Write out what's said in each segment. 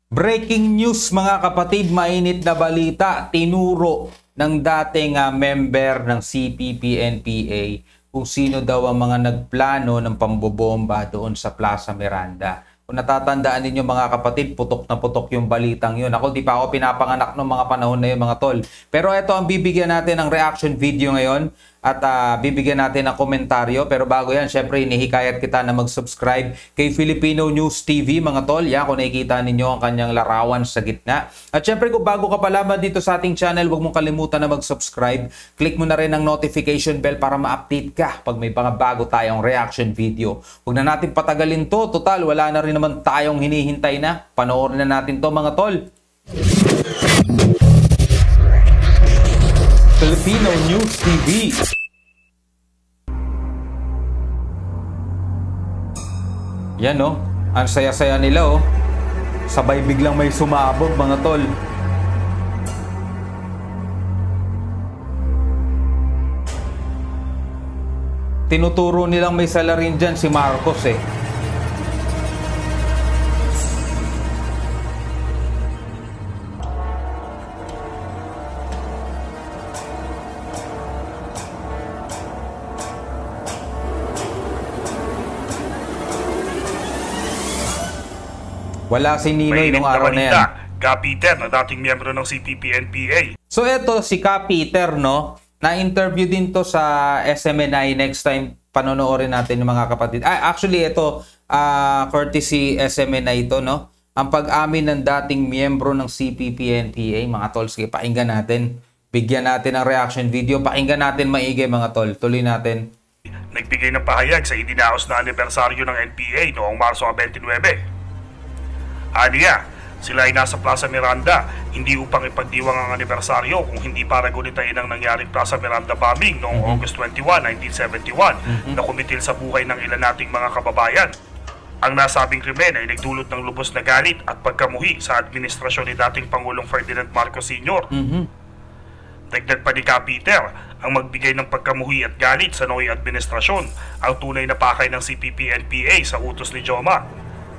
Breaking news mga kapatid, mainit na balita, tinuro ng dating member ng CPP-NPA kung sino daw ang mga nagplano ng pambobomba doon sa Plaza Miranda. Kung natatandaan ninyo mga kapatid, putok na putok yung balitang yun. Ako di pa ako pinapanganak ng mga panahon na yun mga tol. Pero ito ang bibigyan natin ng reaction video ngayon at bibigyan natin ng komentaryo. Pero bago yan, syempre inihikayat kita na mag-subscribe kay Filipino News TV mga tol. Yan, kung nakikita ninyo ang kanyang larawan sa gitna. At syempre kung bago ka pa lamang dito sa ating channel, huwag mong kalimutan na mag-subscribe. Click mo na rin ang notification bell para ma-update ka pag may mga bago tayong reaction video. Huwag na natin patagalin to. Total, wala na rin naman tayong hinihintay na. Panoorin na natin to mga tol. Filipino News TV. Yan oh, ang saya-saya nila oh. Sabay biglang may sumabog mga tol. Tinuturo nilang may salarin dyan si Marcos eh. Wala si Ninoy nung araw na yan. Ka Peter na dating miyembro ng CPP-NPA. So eto si Ka Peter no, na-interview din to sa SMNI. Next time panonoorin natin ng mga kapatid. Actually ito courtesy SMNI ito no. Ang pag-amin ng dating miyembro ng CPP-NPA mga tol. Sige, pakinggan natin. Bigyan natin ng reaction video. Pakinggan natin maigi mga tol. Tuloy natin. Nagbigay ng pahayag sa idinaos na anibersaryo ng NPA noong Marso 29. Aniya, sila ay nasa Plaza Miranda hindi upang ipagdiwang ang anibersaryo kung hindi para gunitain ang nangyaring Plaza Miranda bombing noong August 21, 1971 na kumitil sa buhay ng ilan nating mga kababayan. Ang nasabing krimen ay nagdulot ng lubos na galit at pagkamuhi sa administrasyon ni dating Pangulong Ferdinand Marcos Sr. Dagdag pa ni Ka Peter, ang magbigay ng pagkamuhi at galit sa Noy administrasyon ang tunay na pakay ng CPP-NPA sa utos ni Joma.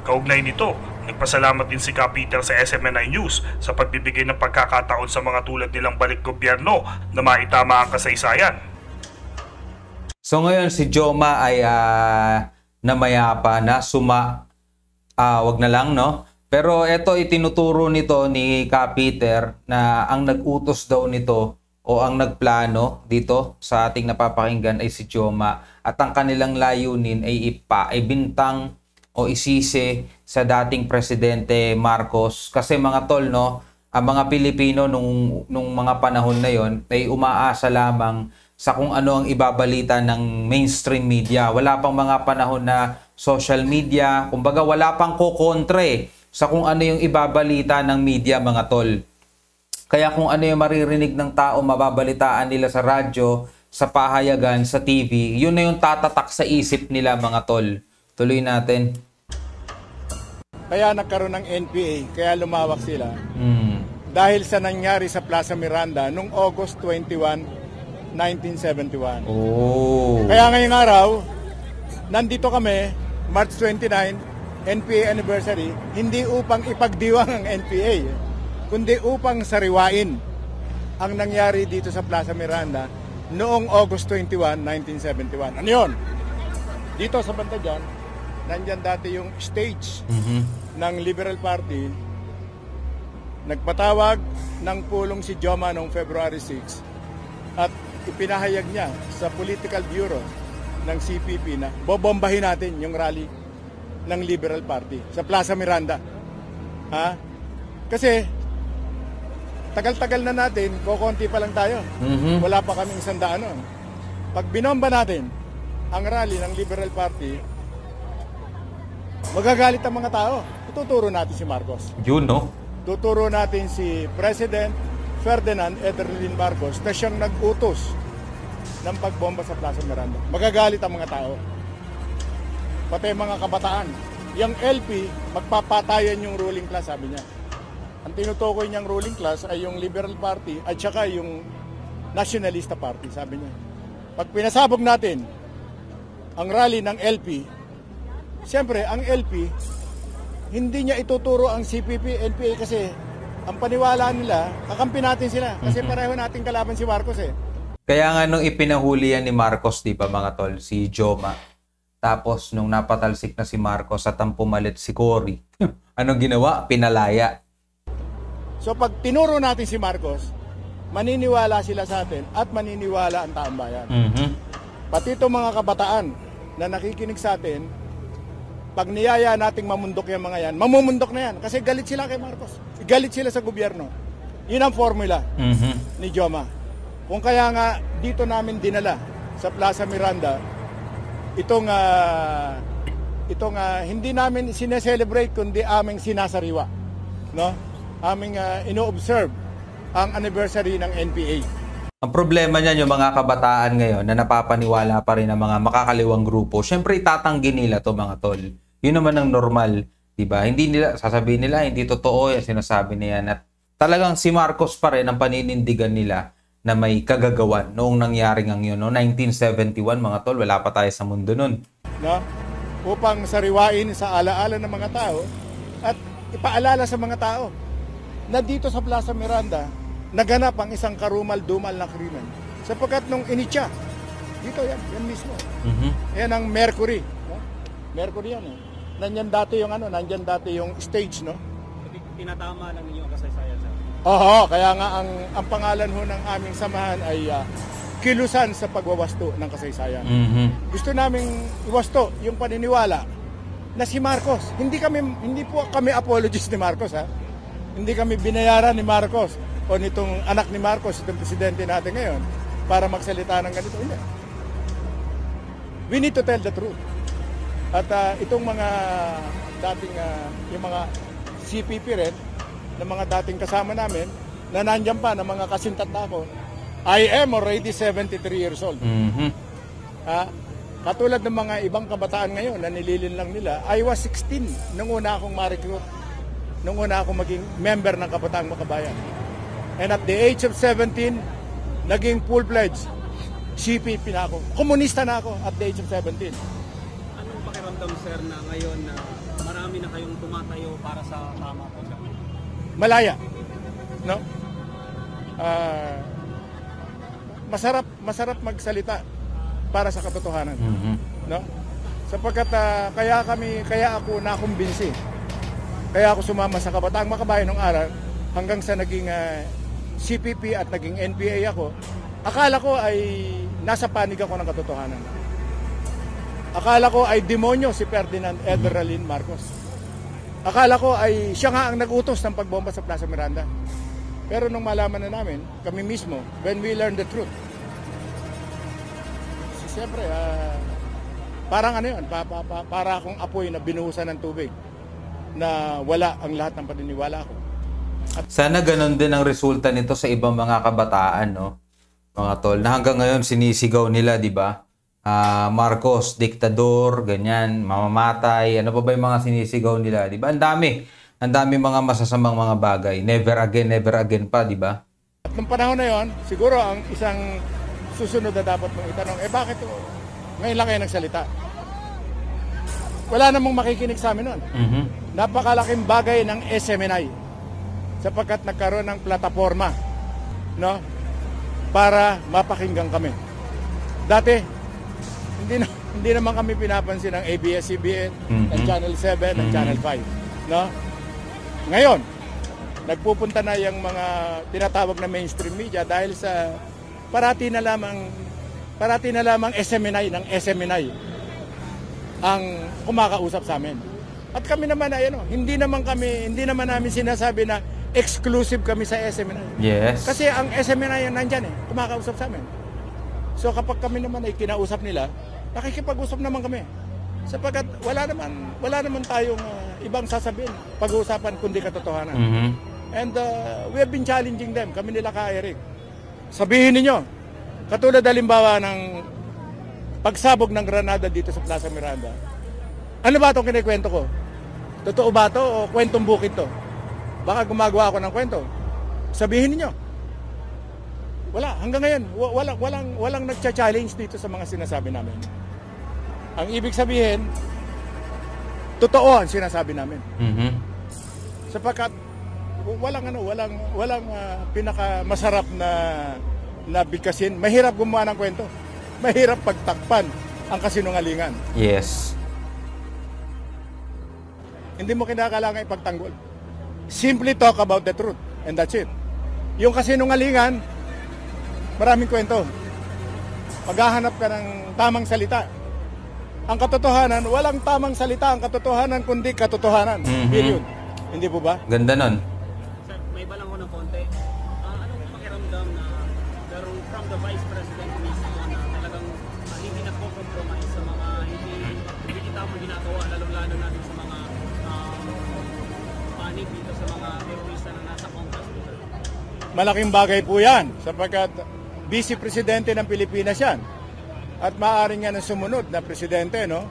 Kaugnay nito, nagpasalamat din si Ka Peter sa SMNI News sa pagbibigay ng pagkakataon sa mga tulad nilang balik gobyerno na maitama ang kasaysayan. So ngayon si Joma ay namayapa na, wag na lang no. Pero ito itinuturo nito ni Ka Peter na ang nag-utos daw nito o ang nagplano dito sa ating napapakinggan ay si Joma at ang kanilang layunin ay bintang o isisi sa dating presidente Marcos kasi mga tol no, ang mga Pilipino nung mga panahon na yon ay umaasa lamang sa kung ano ang ibabalita ng mainstream media. Wala pang mga panahon na social media, kumbaga wala pang kokontre sa kung ano yung ibabalita ng media mga tol. Kaya kung ano yung maririnig ng tao, mababalitaan nila sa radyo, sa pahayagan, sa TV, yun na yung tatatak sa isip nila mga tol. Tuloy natin. Kaya nagkaroon ng NPA, kaya lumawak sila. Dahil sa nangyari sa Plaza Miranda noong August 21, 1971. Oh. Kaya ngayong araw, nandito kami, March 29, NPA anniversary, hindi upang ipagdiwang ang NPA, kundi upang sariwain ang nangyari dito sa Plaza Miranda noong August 21, 1971. Ano yun? Dito sa banda dyan, nandyan dati yung stage ng Liberal Party. Nagpatawag ng pulong si Joma noong February 6 at ipinahayag niya sa Political Bureau ng CPP na bobombahin natin yung rally ng Liberal Party sa Plaza Miranda. Kasi tagal-tagal na natin, kokonti pa lang tayo. Wala pa kaming 100 nun. Pag binomba natin ang rally ng Liberal Party, magagalit ang mga tao. Tuturo natin si Marcos. Yun, no? Tuturo natin si President Ferdinand Edwin Marcos na siyang nag-utos ng pagbomba sa Plaza Miranda. Magagalit ang mga tao. Pati mga kabataan. Yung LP, magpapatayan yung ruling class, sabi niya. Ang tinutukoy niyang ruling class ay yung Liberal Party at saka yung Nationalista Party, sabi niya. Pag pinasabog natin ang rally ng LP, siyempre ang LP hindi niya ituturo ang CPP, NPA kasi ang paniwala nila, kakampi natin sila kasi pareho nating kalaban si Marcos eh. Kaya nga nung ipinahuli yan ni Marcos, di ba mga tol, si Joma. Tapos nung napatalsik na si Marcos at ang pumalit si Cory, anong ginawa? Pinalaya. So pag tinuro natin si Marcos, maniniwala sila sa atin at maniniwala ang taong bayan. Pati itong mga kabataan na nakikinig sa atin, pag niyaya nating mamundok yung mga yan, mamumundok na yan kasi galit sila kay Marcos. Galit sila sa gobyerno. Yun ang formula ni Joma. Kung kaya nga dito namin dinala sa Plaza Miranda, itong hindi namin sineselebrate kundi aming sinasariwa. No? Aming ino-observe ang anniversary ng NPA. Ang problema niyan yung mga kabataan ngayon na napapaniwala pa rin ng mga makakaliwang grupo. Syempre itatanggi nila to mga tol. Yun naman ang normal, 'di ba? Hindi nila sasabihin nila hindi totoo 'yung sinasabi niya at talagang si Marcos pa rin ang paninindigan nila na may kagagawan noong nangyari ng yun, no? 1971 mga tol, wala pa tayo sa mundo nun. No? Upang sariwain sa alaala ng mga tao at ipaalala sa mga tao na dito sa Plaza Miranda naganap ang isang karumal-dumal na krimen. Sapagkat nung initya, dito yan mismo. Yan ang Mercury. No? Mercury yan. Nandyan dati yung stage, no? Tinatama lang ninyo ang kasaysayan sa Oo, kaya nga ang pangalan ho ng aming samahan ay kilusan sa pagwawasto ng kasaysayan. Gusto naming iwasto yung paniniwala na si Marcos. Hindi po kami apologist ni Marcos, ha. Hindi kami binayaran ni Marcos o nitong anak ni Marcos, itong presidente natin ngayon, para magsalita ng ganito. Hindi. We need to tell the truth. At itong mga dating, yung mga CPP rin, na mga dating kasama namin, na nandyan pa, na mga kasintat na ako, I am already 73 years old. Katulad ng mga ibang kabataan ngayon na nililin lang nila, I was 16 nung una akong ma-recruit, nung una akong maging member ng Kabataang Makabayan. And at the age of 17, naging full-fledged CPP na ako. Komunista na ako at the age of 17. Anong pakiramdam, sir, na ngayon na marami na kayong tumatayo para sa tama po, sir? Malaya. No? Masarap magsalita para sa katotohanan. No? Sapagkat kaya ako nakumbinsi. Kaya ako sumama sa Kabataang Makabayan nung araw hanggang sa naging CPP at naging NPA ako. Akala ko ay nasa panig ako ng katotohanan. Akala ko ay demonyo si Ferdinand Eberlin Marcos. Akala ko ay siya nga ang nag-utos ng pagbomba sa Plaza Miranda. Pero nung malaman na namin, kami mismo, when we learned the truth, siyempre, parang ano yun, para akong apoy na binuhusan ng tubig na wala ang lahat ng paniniwala ko. Sana ganun din ang resulta nito sa ibang mga kabataan, no? Mga tol, na hanggang ngayon sinisigaw nila, di ba? Marcos, diktador, ganyan, mamamatay, ano pa ba yung mga sinisigaw nila, di ba? Ang dami mga masasamang mga bagay. Never again pa, di ba? At nung panahon na yon, siguro ang isang susunod na dapat mong itanong, bakit ngayon lang kayo nagsalita? Wala namang makikinig sa amin nun. Napakalaking bagay ng SMNI sapagkat nagkaroon ng plataforma, no, para mapakinggan kami. Dati hindi naman kami pinapansin ng ABS-CBN, ng Channel 7, ng Channel 5, no? Ngayon, nagpupunta na yung mga tinatawag na mainstream media dahil sa parati na lamang SMNI ng SMNI ang kumakausap sa amin. At kami naman ay hindi naman namin sinasabi na exclusive kami sa SMNI. Yes. Kasi ang SMNI nandyan kumakausap sa amin. So kapag kami naman ay kinausap nila, nakikipag-usap naman kami. Sapagkat wala naman tayong ibang sasabihin, pag-uusapan kundi katotohanan. And we have been challenging them, kami nila ka Eric. Sabihin niyo, katulad halimbawa ng pagsabog ng granada dito sa Plaza Miranda. Ano ba itong kinikwento ko? Totoo ba ito o kwentong bukid to? Baka gumagawa ako ng kwento. Sabihin niyo. Wala, hanggang ngayon, walang nagcha-challenge dito sa mga sinasabi namin. Ang ibig sabihin, totoo ang sinasabi namin. Mhm. Sapagkat walang pinaka masarap na bigkasin. Mahirap gumawa ng kwento. Mahirap pagtakpan ang kasinungalingan. Yes. Hindi mo kinakailangan ipagtanggol. Simply talk about the truth and that's it. Yung kasinungalingan, maraming kwento. Maghahanap ka ng tamang salita. Ang katotohanan, walang tamang salita ang katotohanan kundi katotohanan. Period. Hindi po ba? Ganda nun. Sir, may iba lang ko ng konti. Anong pakiramdam na from the Vice President mismo na talagang hindi nagko-compromise sa mga hindi kita mo ginagawa, lalong-lalo natin sa mga panig dito sa mga terorista na nasa Congress. Malaking bagay po yan sapagkat Vice Presidente ng Pilipinas yan. At maaaring yan ang sumunod na presidente, no?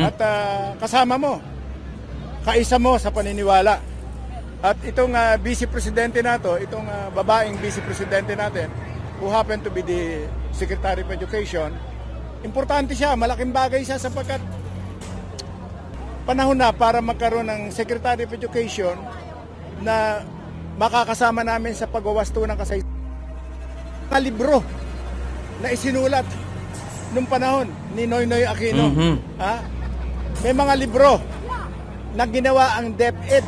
At kasama mo, kaisa mo sa paniniwala. At itong Vice Presidente nato, itong babaeng Vice Presidente natin, who happen to be the Secretary of Education, importante siya, malaking bagay siya sapagkat panahon na para magkaroon ng Secretary of Education na makakasama namin sa pagwawasto ng kasaysayan. Mga libro na isinulat nung panahon ni Noynoy Aquino. May mga libro na ginawa ang DepEd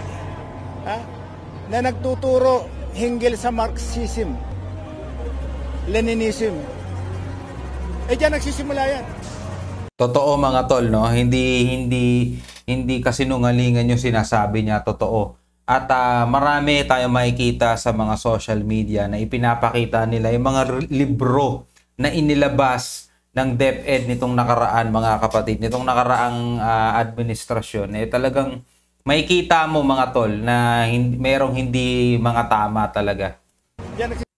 na nagtuturo hinggil sa Marxism, Leninism. Diyan nagsisimula yan. Totoo mga tol, no? Hindi kasinungalingan yung sinasabi niya, totoo. At marami tayong makikita sa mga social media na ipinapakita nila yung mga libro na inilabas ng DepEd nitong nakaraan, mga kapatid, nitong nakaraang administrasyon. Talagang makikita mo mga tol na merong hindi mga tama talaga.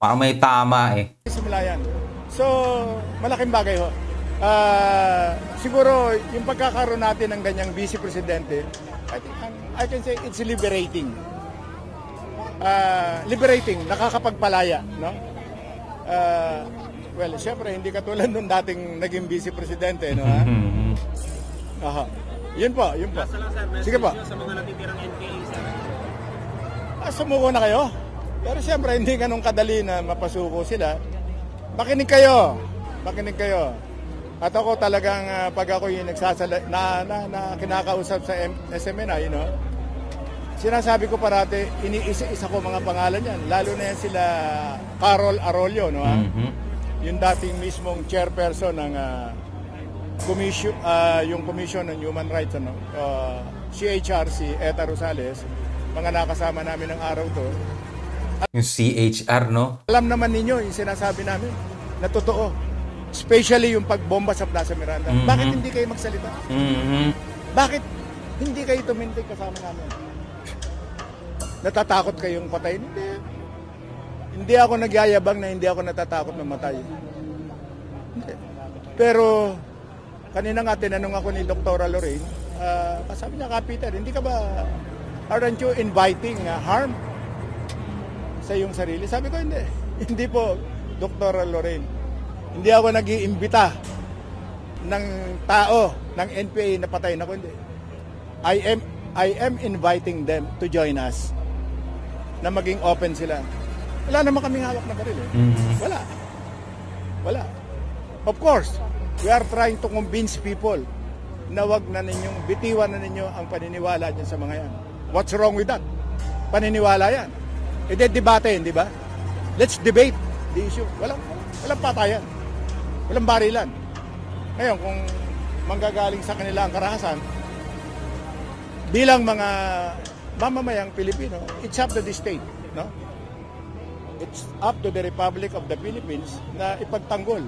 Parang may tama eh. Simula yan. So, malaking bagay ho. Siguro, yung pagkakaroon natin ng ganyang Vice Presidente, I can say it's liberating. Liberating, nakakapagpalaya, no? Well, siyempre, hindi katulad nung dating naging Vice Presidente, no? Aha. Yun po. Sige po. Sa mga natitirang NPA, sir. Sumuko na kayo. Pero siyempre, hindi ganun kadali na mapasuko sila. Makinig kayo. At ako talagang pag ako yung na kinakausap sa SMNI, you know, sinasabi ko parati, iniisa-isa ko mga pangalan yan. Lalo na yan sila Carol Arroyo, no? Yung dating mismong chairperson ng yung Commission on Human Rights, ano? CHRC, Eta Rosales, mga nakasama namin ng araw to. Yung CHR, no? Alam naman ninyo yung sinasabi namin na totoo. Especially yung pagbomba sa Plaza Miranda. Bakit hindi kayo magsalita? Bakit hindi kayo tumindig kasama namin? Natatakot kayong patayin? Hindi ako nagyayabang na hindi ako natatakot mamatay. Hindi. Pero kanina nga tinanong ako ni Dr. Lorraine, sabi niya, Peter, hindi ka ba, aren't you inviting harm sa iyong sarili? Sabi ko, hindi. Hindi po, Dr. Lorraine. Hindi ako nag-iimbita ng tao, ng NPA na patayin ako. Hindi. I am inviting them to join us na maging open sila. Wala naman kaming hawak na baril eh. Wala. Of course, we are trying to convince people na wag na ninyong, bitiwan na ninyo ang paniniwala dyan sa mga yan. What's wrong with that? Paniniwala yan. Debate, di ba? Let's debate the issue. Walang patayan. Walang barilan. Ngayon, kung manggagaling sa kanila ang karahasan, bilang mga mamamayang Pilipino, it's up to the state, no? It's up to the Republic of the Philippines na ipagtanggol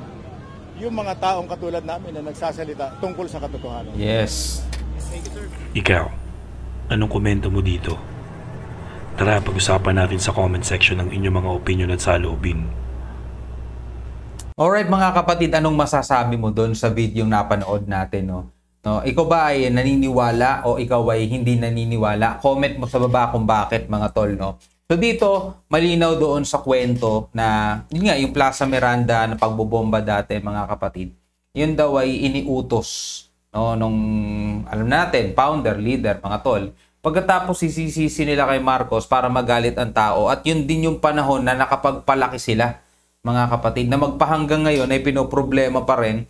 yung mga taong katulad namin na nagsasalita tungkol sa katotohanan. Yes. Ikaw, anong komento mo dito? Tara, pag-usapan natin sa comment section ng inyong mga opinion at saloobin. Alright mga kapatid, anong masasabi mo doon sa video yung napanood natin, no? Ikaw ba ay naniniwala o ikaw ay hindi naniniwala? Comment mo sa baba kung bakit, mga tol, no? So dito, malinaw doon sa kwento na, yun nga, yung Plaza Miranda na pagbobomba dati, mga kapatid, yun daw ay iniutos no, nung alam natin, founder, leader, mga tol. Pagkatapos sisisi nila kay Marcos para magalit ang tao at yun din yung panahon na nakapagpalaki sila, mga kapatid, na magpahanggang ngayon ay pinoproblema pa rin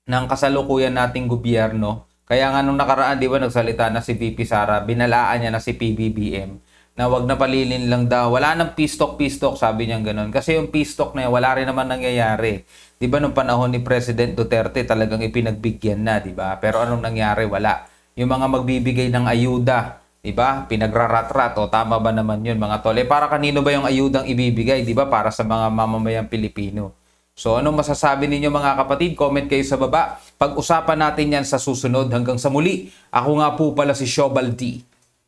ng kasalukuyan nating gobyerno. Kaya nga nung nakaraan, di ba, nagsalita na si VP Sara, binalaan niya na si PBBM na wag na palilin lang daw. Wala nang pistok, sabi niya gano'n. Kasi yung pistok na yan, wala rin naman nangyayari. Di ba nung panahon ni President Duterte, talagang ipinagbigyan na, di ba? Pero anong nangyari? Wala. Yung mga magbibigay ng ayuda, di ba? Pinagrarat-rat. O tama ba naman yun, mga tol? Para kanino ba yung ayudang ibibigay, di ba? Para sa mga mamamayang Pilipino. So, anong masasabi ninyo, mga kapatid? Comment kayo sa baba. Pag-usapan natin yan sa susunod. Hanggang sa muli. Ako nga po pala si Shobal D.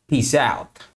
Peace out.